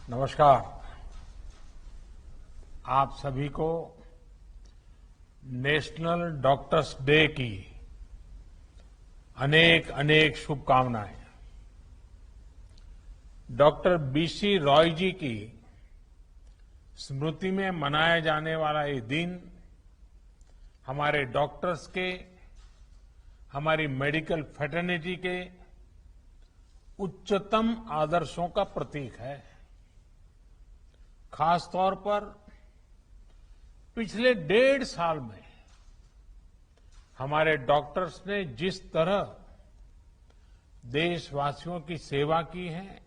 नमस्कार। आप सभी को नेशनल डॉक्टर्स डे की अनेक अनेक शुभकामनाएं। डॉक्टर बीसी रॉय जी की स्मृति में मनाया जाने वाला ये दिन हमारे डॉक्टर्स के, हमारी मेडिकल फ्रेटर्निटी के उच्चतम आदर्शों का प्रतीक है। खास तौर पर पिछले 1.5 साल में हमारे डॉक्टर्स ने जिस तरह देशवासियों की सेवा की है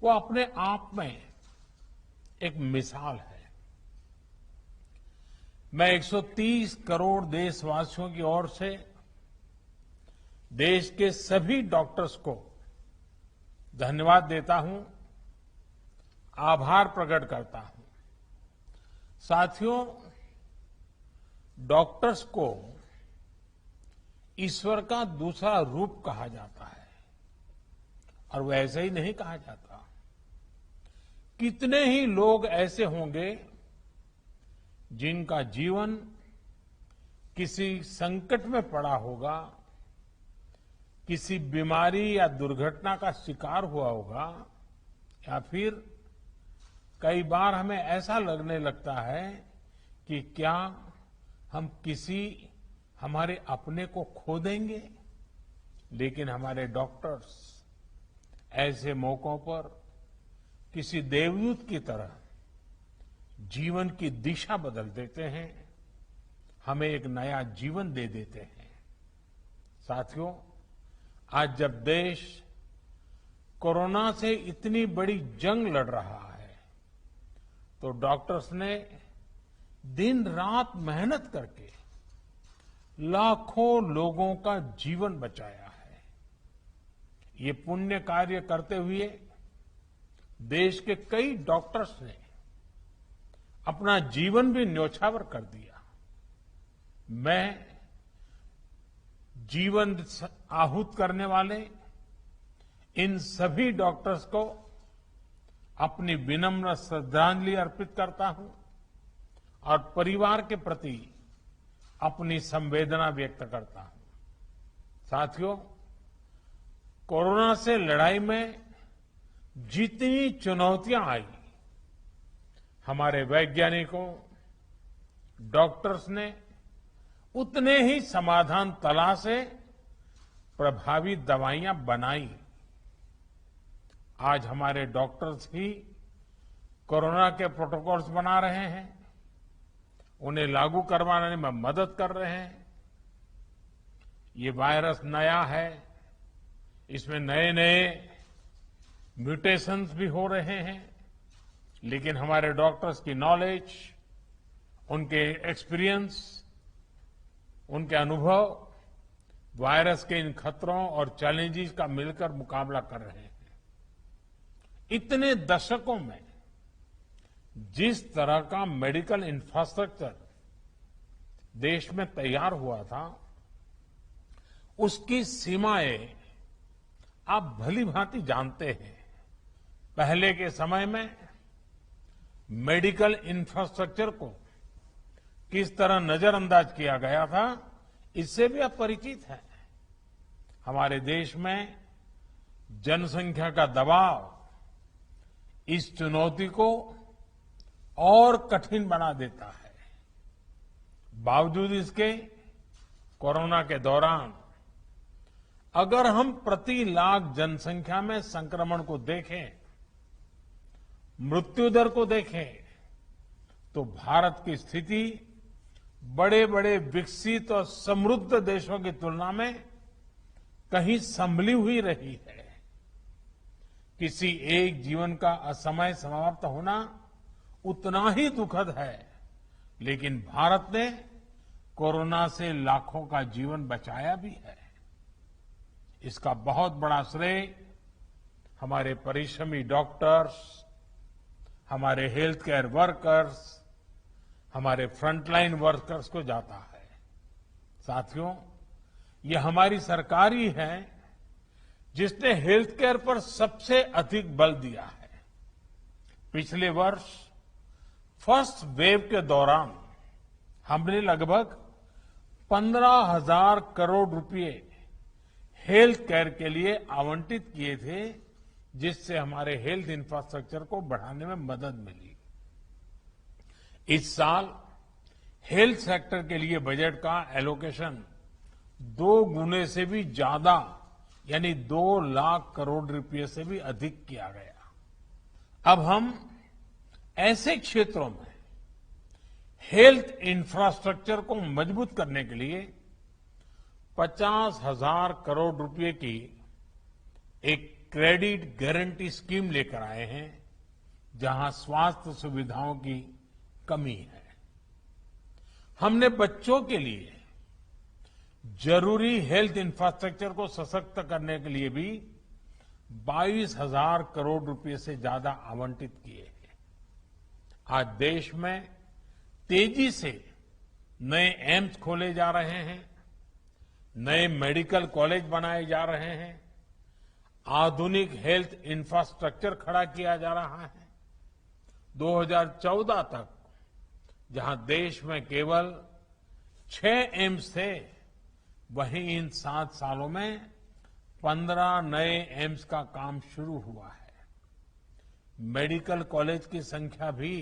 वो अपने आप में एक मिसाल है। मैं 130 करोड़ देशवासियों की ओर से देश के सभी डॉक्टर्स को धन्यवाद देता हूं, आभार प्रकट करता हूं। साथियों, डॉक्टर्स को ईश्वर का दूसरा रूप कहा जाता है और वैसे ही नहीं कहा जाता। कितने ही लोग ऐसे होंगे जिनका जीवन किसी संकट में पड़ा होगा, किसी बीमारी या दुर्घटना का शिकार हुआ होगा, या फिर कई बार हमें ऐसा लगने लगता है कि क्या हम किसी हमारे अपने को खो देंगे। लेकिन हमारे डॉक्टर्स ऐसे मौकों पर किसी देवदूत की तरह जीवन की दिशा बदल देते हैं, हमें एक नया जीवन दे देते हैं। साथियों, आज जब देश कोरोना से इतनी बड़ी जंग लड़ रहा है तो डॉक्टर्स ने दिन रात मेहनत करके लाखों लोगों का जीवन बचाया है। ये पुण्य कार्य करते हुए देश के कई डॉक्टर्स ने अपना जीवन भी न्यौछावर कर दिया। मैं जीवन आहूत करने वाले इन सभी डॉक्टर्स को अपनी विनम्र श्रद्धांजलि अर्पित करता हूं और परिवार के प्रति अपनी संवेदना व्यक्त करता हूं। साथियों, कोरोना से लड़ाई में जितनी चुनौतियां आई, हमारे वैज्ञानिकों, डॉक्टर्स ने उतने ही समाधान तलाशे, प्रभावी दवाइयां बनाई। आज हमारे डॉक्टर्स ही कोरोना के प्रोटोकॉल्स बना रहे हैं, उन्हें लागू करवाने में मदद कर रहे हैं। ये वायरस नया है, इसमें नए नए म्यूटेशंस भी हो रहे हैं, लेकिन हमारे डॉक्टर्स की नॉलेज, उनके एक्सपीरियंस, उनके अनुभव वायरस के इन खतरों और चैलेंजेस का मिलकर मुकाबला कर रहे हैं। इतने दशकों में जिस तरह का मेडिकल इंफ्रास्ट्रक्चर देश में तैयार हुआ था, उसकी सीमाएं आप भली भांति जानते हैं। पहले के समय में मेडिकल इंफ्रास्ट्रक्चर को किस तरह नजरअंदाज किया गया था, इससे भी आप परिचित हैं। हमारे देश में जनसंख्या का दबाव इस चुनौती को और कठिन बना देता है। बावजूद इसके कोरोना के दौरान अगर हम प्रति लाख जनसंख्या में संक्रमण को देखें, मृत्यु दर को देखें, तो भारत की स्थिति बड़े बड़े विकसित और समृद्ध देशों की तुलना में कहीं संभली हुई रही है। किसी एक जीवन का असमय समाप्त होना उतना ही दुखद है, लेकिन भारत ने कोरोना से लाखों का जीवन बचाया भी है। इसका बहुत बड़ा श्रेय हमारे परिश्रमी डॉक्टर्स, हमारे हेल्थ केयर वर्कर्स, हमारे फ्रंटलाइन वर्कर्स को जाता है। साथियों, ये हमारी सरकार ही है जिसने हेल्थ केयर पर सबसे अधिक बल दिया है। पिछले वर्ष फर्स्ट वेव के दौरान हमने लगभग 15,000 करोड़ रुपए हेल्थ केयर के लिए आवंटित किए थे, जिससे हमारे हेल्थ इंफ्रास्ट्रक्चर को बढ़ाने में मदद मिली। इस साल हेल्थ सेक्टर के लिए बजट का एलोकेशन 2 गुने से भी ज्यादा यानी 2 लाख करोड़ रुपए से भी अधिक किया गया। अब हम ऐसे क्षेत्रों में हेल्थ इंफ्रास्ट्रक्चर को मजबूत करने के लिए 50,000 करोड़ रुपए की एक क्रेडिट गारंटी स्कीम लेकर आए हैं, जहां स्वास्थ्य सुविधाओं की कमी है। हमने बच्चों के लिए जरूरी हेल्थ इंफ्रास्ट्रक्चर को सशक्त करने के लिए भी 22,000 करोड़ रुपए से ज्यादा आवंटित किए हैं। आज देश में तेजी से नए एम्स खोले जा रहे हैं, नए मेडिकल कॉलेज बनाए जा रहे हैं, आधुनिक हेल्थ इंफ्रास्ट्रक्चर खड़ा किया जा रहा है। 2014 तक जहां देश में केवल 6 एम्स थे, वहीं इन 7 सालों में 15 नए एम्स का काम शुरू हुआ है। मेडिकल कॉलेज की संख्या भी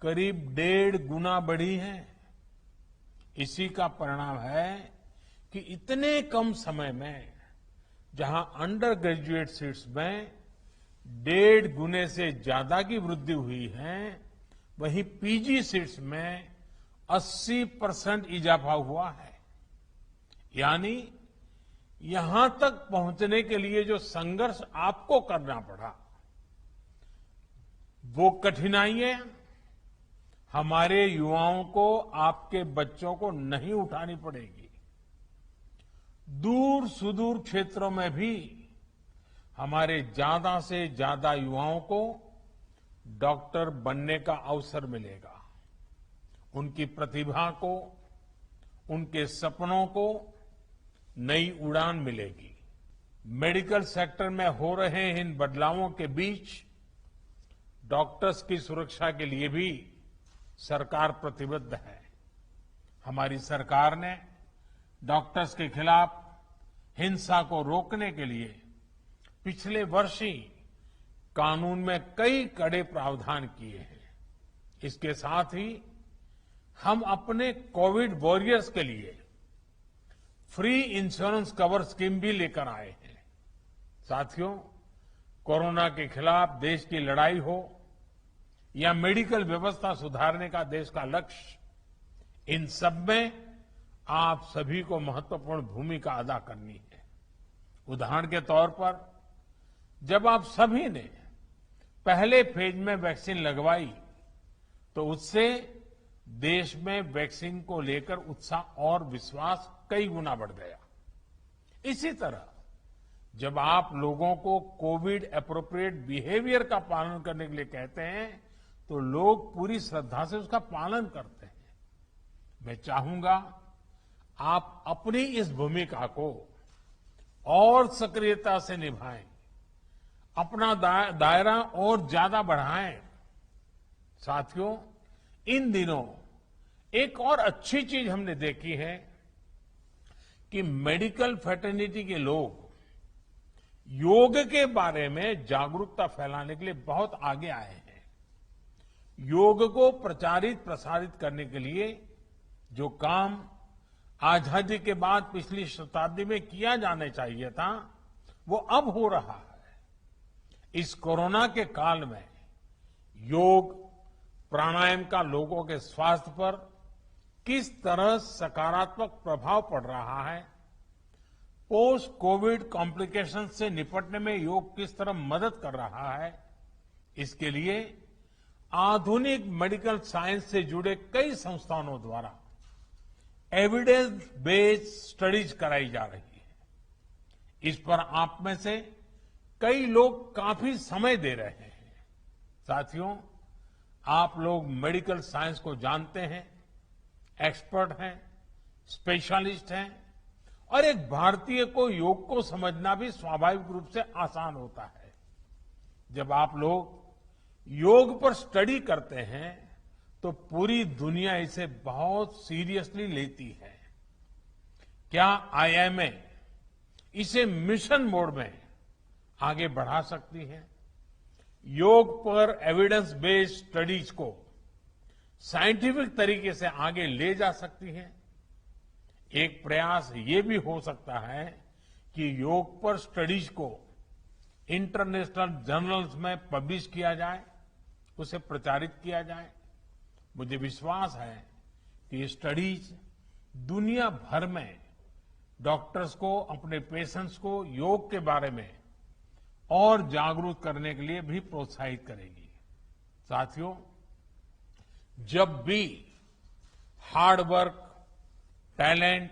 करीब 1.5 गुना बढ़ी है। इसी का परिणाम है कि इतने कम समय में जहां अंडर ग्रेजुएट सीट्स में 1.5 गुने से ज्यादा की वृद्धि हुई है, वहीं पीजी सीट्स में 80% इजाफा हुआ है। यानी यहां तक पहुंचने के लिए जो संघर्ष आपको करना पड़ा, वो कठिनाइयां हमारे युवाओं को, आपके बच्चों को नहीं उठानी पड़ेगी। दूर सुदूर क्षेत्रों में भी हमारे ज्यादा से ज्यादा युवाओं को डॉक्टर बनने का अवसर मिलेगा। उनकी प्रतिभा को, उनके सपनों को नई उड़ान मिलेगी। मेडिकल सेक्टर में हो रहे इन बदलावों के बीच डॉक्टर्स की सुरक्षा के लिए भी सरकार प्रतिबद्ध है। हमारी सरकार ने डॉक्टर्स के खिलाफ हिंसा को रोकने के लिए पिछले वर्ष ही कानून में कई कड़े प्रावधान किए हैं। इसके साथ ही हम अपने कोविड वॉरियर्स के लिए फ्री इंश्योरेंस कवर स्कीम भी लेकर आए हैं। साथियों, कोरोना के खिलाफ देश की लड़ाई हो या मेडिकल व्यवस्था सुधारने का देश का लक्ष्य, इन सब में आप सभी को महत्वपूर्ण भूमिका अदा करनी है। उदाहरण के तौर पर, जब आप सभी ने पहले फेज में वैक्सीन लगवाई, तो उससे देश में वैक्सीन को लेकर उत्साह और विश्वास कई गुना बढ़ गया। इसी तरह जब आप लोगों को कोविड एप्रोप्रिएट बिहेवियर का पालन करने के लिए कहते हैं, तो लोग पूरी श्रद्धा से उसका पालन करते हैं। मैं चाहूंगा आप अपनी इस भूमिका को और सक्रियता से निभाएं, अपना दायरा और ज्यादा बढ़ाएं। साथियों, इन दिनों एक और अच्छी चीज हमने देखी है कि मेडिकल फ्रेटर्निटी के लोग योग के बारे में जागरूकता फैलाने के लिए बहुत आगे आए हैं। योग को प्रचारित प्रसारित करने के लिए जो काम आजादी के बाद पिछली शताब्दी में किया जाना चाहिए था, वो अब हो रहा है। इस कोरोना के काल में योग, प्राणायाम का लोगों के स्वास्थ्य पर किस तरह सकारात्मक प्रभाव पड़ रहा है, पोस्ट कोविड कॉम्प्लिकेशन से निपटने में योग किस तरह मदद कर रहा है, इसके लिए आधुनिक मेडिकल साइंस से जुड़े कई संस्थानों द्वारा एविडेंस बेस्ड स्टडीज कराई जा रही है। इस पर आप में से कई लोग काफी समय दे रहे हैं। साथियों, आप लोग मेडिकल साइंस को जानते हैं, एक्सपर्ट हैं, स्पेशलिस्ट हैं, और एक भारतीय को योग को समझना भी स्वाभाविक रूप से आसान होता है। जब आप लोग योग पर स्टडी करते हैं तो पूरी दुनिया इसे बहुत सीरियसली लेती है। क्या आईएमए इसे मिशन मोड में आगे बढ़ा सकती है? योग पर एविडेंस बेस्ड स्टडीज को साइंटिफिक तरीके से आगे ले जा सकती है। एक प्रयास ये भी हो सकता है कि योग पर स्टडीज को इंटरनेशनल जर्नल्स में पब्लिश किया जाए, उसे प्रचारित किया जाए। मुझे विश्वास है कि ये स्टडीज दुनिया भर में डॉक्टर्स को, अपने पेशेंट्स को योग के बारे में और जागरूक करने के लिए भी प्रोत्साहित करेगी। साथियों, जब भी हार्ड वर्क, टैलेंट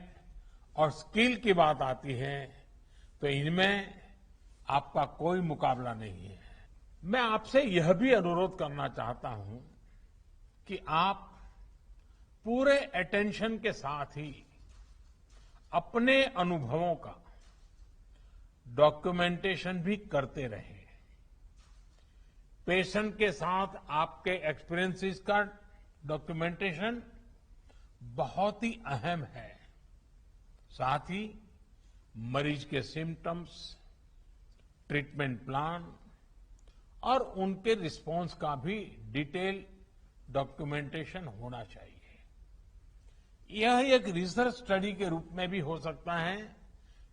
और स्किल की बात आती है तो इनमें आपका कोई मुकाबला नहीं है। मैं आपसे यह भी अनुरोध करना चाहता हूं कि आप पूरे अटेंशन के साथ ही अपने अनुभवों का डॉक्यूमेंटेशन भी करते रहें। पेशेंट के साथ आपके एक्सपीरियंसेस का डॉक्यूमेंटेशन बहुत ही अहम है। साथ ही मरीज के सिम्टम्स, ट्रीटमेंट प्लान और उनके रिस्पांस का भी डिटेल डॉक्यूमेंटेशन होना चाहिए। यह एक रिसर्च स्टडी के रूप में भी हो सकता है,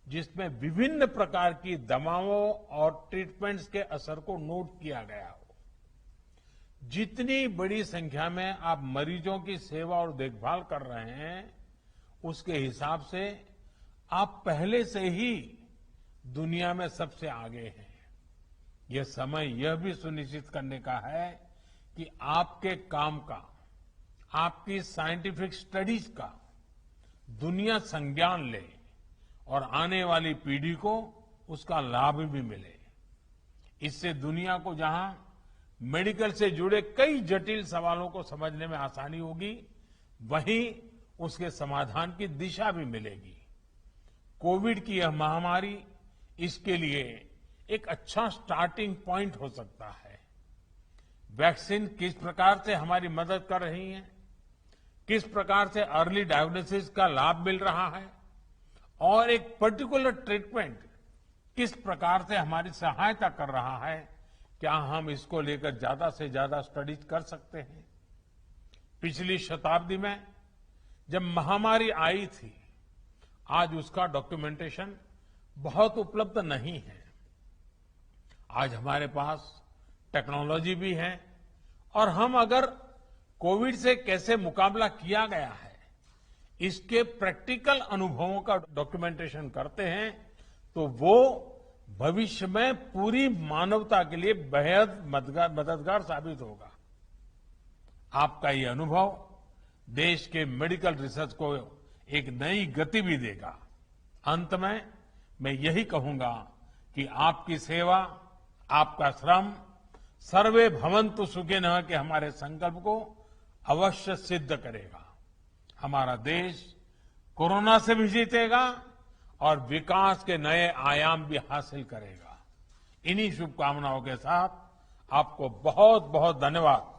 जिसमें विभिन्न प्रकार की दवाओं और ट्रीटमेंट्स के असर को नोट किया गया हो। जितनी बड़ी संख्या में आप मरीजों की सेवा और देखभाल कर रहे हैं, उसके हिसाब से आप पहले से ही दुनिया में सबसे आगे हैं। यह समय यह भी सुनिश्चित करने का है कि आपके काम का, आपकी साइंटिफिक स्टडीज का दुनिया संज्ञान ले और आने वाली पीढ़ी को उसका लाभ भी मिले। इससे दुनिया को जहां मेडिकल से जुड़े कई जटिल सवालों को समझने में आसानी होगी, वहीं उसके समाधान की दिशा भी मिलेगी। कोविड की यह महामारी इसके लिए एक अच्छा स्टार्टिंग पॉइंट हो सकता है। वैक्सीन किस प्रकार से हमारी मदद कर रही है, किस प्रकार से अर्ली डायग्नोसिस का लाभ मिल रहा है और एक पर्टिकुलर ट्रीटमेंट किस प्रकार से हमारी सहायता कर रहा है, क्या हम इसको लेकर ज्यादा से ज्यादा स्टडीज कर सकते हैं? पिछली शताब्दी में जब महामारी आई थी, आज उसका डॉक्यूमेंटेशन बहुत उपलब्ध नहीं है। आज हमारे पास टेक्नोलॉजी भी है और हम अगर कोविड से कैसे मुकाबला किया गया है, इसके प्रैक्टिकल अनुभवों का डॉक्यूमेंटेशन करते हैं, तो वो भविष्य में पूरी मानवता के लिए बेहद मददगार साबित होगा। आपका ये अनुभव देश के मेडिकल रिसर्च को एक नई गति भी देगा। अंत में मैं यही कहूंगा कि आपकी सेवा, आपका श्रम सर्वे भवन्तु सुखिनः के हमारे संकल्प को अवश्य सिद्ध करेगा। हमारा देश कोरोना से भी जीतेगा और विकास के नए आयाम भी हासिल करेगा। इन्हीं शुभकामनाओं के साथ आपको बहुत बहुत धन्यवाद।